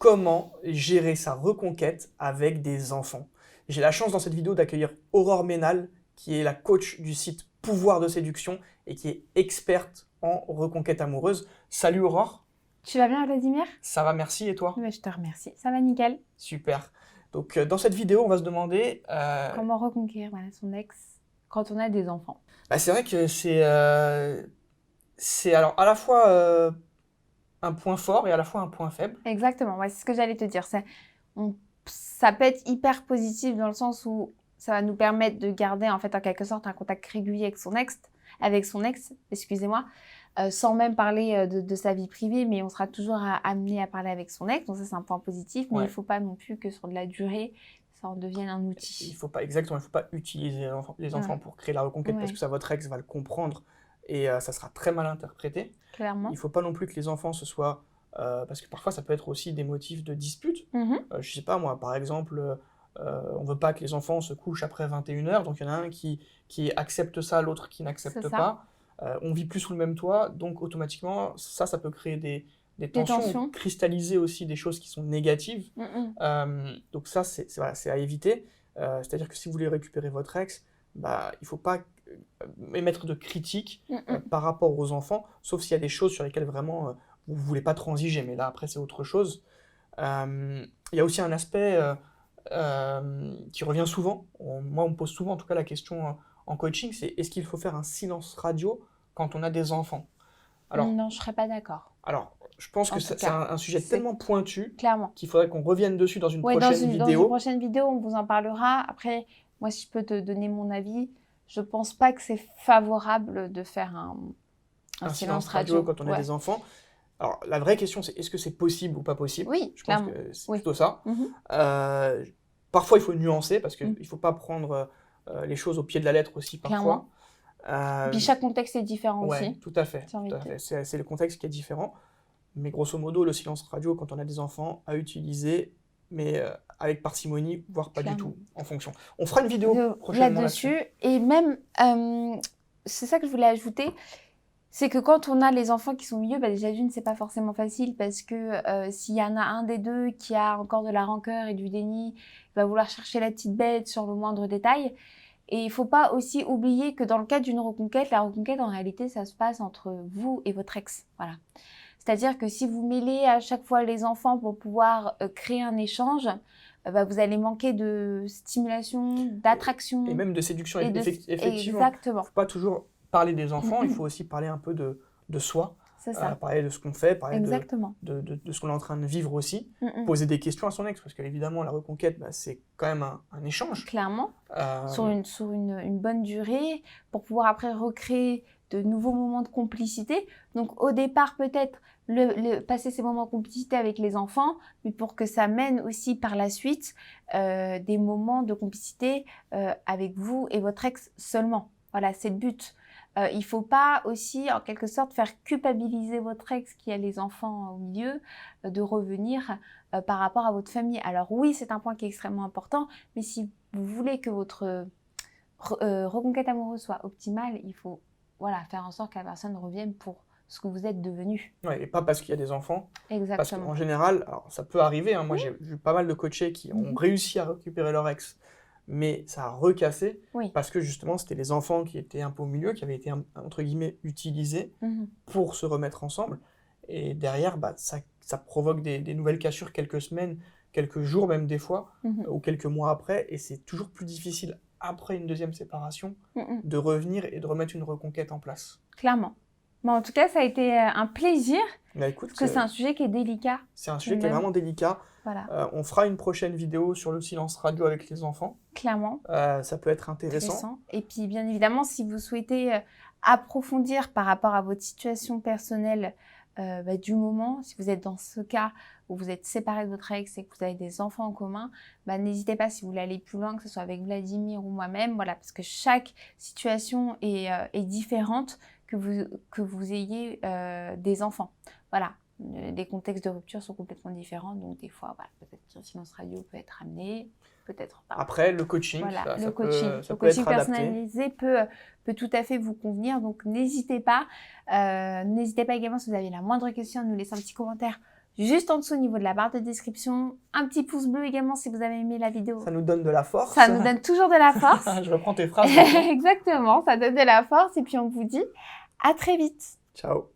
comment gérer sa reconquête avec des enfants. J'ai la chance dans cette vidéo d'accueillir Aurore Ménal, qui est la coach du site Pouvoir de Séduction et qui est experte en reconquête amoureuse. Salut Aurore. Tu vas bien, Vladimir? Ça va, merci, et toi? Je te remercie. Ça va nickel. Super. Donc dans cette vidéo, on va se demander... Comment reconquérir son ex quand on a des enfants? C'est vrai que c'est alors à la fois un point fort et à la fois un point faible. Exactement, c'est ce que j'allais te dire. Ça peut être hyper positif dans le sens où ça va nous permettre de garder en fait en quelque sorte un contact régulier avec son ex, excusez-moi, sans même parler de sa vie privée, mais on sera toujours amené à parler avec son ex, donc ça c'est un point positif, mais il ne faut pas non plus que sur de la durée, ça en devienne un outil. Il ne faut pas utiliser les enfants pour créer la reconquête parce que ça, votre ex va le comprendre et ça sera très mal interprété. Clairement. Il ne faut pas non plus que les enfants ce soit... parce que parfois ça peut être aussi des motifs de dispute. Je ne sais pas moi, par exemple... on ne veut pas que les enfants se couchent après 21h, donc il y en a un qui accepte ça, l'autre qui n'accepte pas. On vit plus sous le même toit, donc automatiquement, ça peut créer des tensions, cristalliser aussi des choses qui sont négatives. Donc ça, c'est à éviter. C'est-à-dire que si vous voulez récupérer votre ex, il ne faut pas émettre de critiques par rapport aux enfants, sauf s'il y a des choses sur lesquelles vraiment vous ne voulez pas transiger, mais là, après, c'est autre chose. Il y a aussi un aspect... qui revient souvent. Moi, on me pose souvent, en tout cas, la question en coaching, c'est est-ce qu'il faut faire un silence radio quand on a des enfants? Alors, non, je ne serais pas d'accord. Alors, je pense que c'est un sujet tellement pointu qu'il faudrait qu'on revienne dessus dans une prochaine vidéo. Dans une prochaine vidéo, on vous en parlera. Après, moi, si je peux te donner mon avis, je ne pense pas que c'est favorable de faire un silence radio quand on a des enfants. Alors, la vraie question, c'est est-ce que c'est possible ou pas possible? Oui, je pense que c'est plutôt ça. Parfois, il faut nuancer parce qu'il ne faut pas prendre les choses au pied de la lettre aussi parfois. Puis chaque contexte est différent aussi. Tout à fait. C'est le contexte qui est différent. Mais grosso modo, le silence radio, quand on a des enfants, à utiliser, mais avec parcimonie, voire pas du tout, en fonction. On fera une vidéo prochainement là-dessus. Et même, c'est ça que je voulais ajouter, c'est que quand on a les enfants qui sont au milieu, déjà d'une, c'est pas forcément facile parce que s'il y en a un des deux qui a encore de la rancœur et du déni, il va vouloir chercher la petite bête sur le moindre détail. Et il ne faut pas aussi oublier que dans le cadre d'une reconquête, la reconquête en réalité, ça se passe entre vous et votre ex. Voilà. C'est-à-dire que si vous mêlez à chaque fois les enfants pour pouvoir créer un échange, vous allez manquer de stimulation, d'attraction. Et même de séduction, effectivement. Exactement. Il ne faut pas toujours parler des enfants, il faut aussi parler un peu de soi. C'est ça. Parler de ce qu'on fait, parler de ce qu'on est en train de vivre aussi, poser des questions à son ex, parce qu'évidemment, la reconquête, c'est quand même un échange. Clairement, sur une bonne durée, pour pouvoir après recréer de nouveaux moments de complicité. Donc au départ, peut-être passer ces moments de complicité avec les enfants, mais pour que ça mène aussi par la suite des moments de complicité avec vous et votre ex seulement. Voilà, c'est le but. Il ne faut pas aussi, en quelque sorte, faire culpabiliser votre ex qui a les enfants au milieu de revenir par rapport à votre famille. Alors oui, c'est un point qui est extrêmement important, mais si vous voulez que votre reconquête amoureuse soit optimale, il faut faire en sorte que la personne revienne pour ce que vous êtes devenu. Et pas parce qu'il y a des enfants. Exactement. Parce qu'en général, alors ça peut arriver, moi j'ai vu pas mal de coachés qui ont réussi à récupérer leur ex, mais ça a recassé parce que justement c'était les enfants qui étaient un peu au milieu, qui avaient été entre guillemets utilisés pour se remettre ensemble. Et derrière, ça provoque des nouvelles cassures quelques semaines, quelques jours même des fois, ou quelques mois après. Et c'est toujours plus difficile après une deuxième séparation de revenir et de remettre une reconquête en place. Clairement. Bon, en tout cas, ça a été un plaisir, écoute, parce que c'est un sujet qui est délicat. C'est un sujet qui est vraiment délicat. Voilà. On fera une prochaine vidéo sur le silence radio avec les enfants. Clairement. Ça peut être intéressant. Et puis, bien évidemment, si vous souhaitez approfondir par rapport à votre situation personnelle du moment, si vous êtes dans ce cas où vous êtes séparé de votre ex et que vous avez des enfants en commun, n'hésitez pas, si vous voulez aller plus loin, que ce soit avec Vladimir ou moi-même, parce que chaque situation est différente, que vous ayez des enfants. Voilà. Les contextes de rupture sont complètement différents, donc des fois, peut-être qu'un silence radio peut être amené, peut-être pas. Après, le coaching, le coaching personnalisé peut tout à fait vous convenir, donc n'hésitez pas. N'hésitez pas également, si vous avez la moindre question, à nous laisser un petit commentaire juste en dessous au niveau de la barre de description. Un petit pouce bleu également si vous avez aimé la vidéo. Ça nous donne de la force. Ça nous donne toujours de la force. Je reprends tes phrases. Exactement, ça donne de la force et puis on vous dit à très vite. Ciao.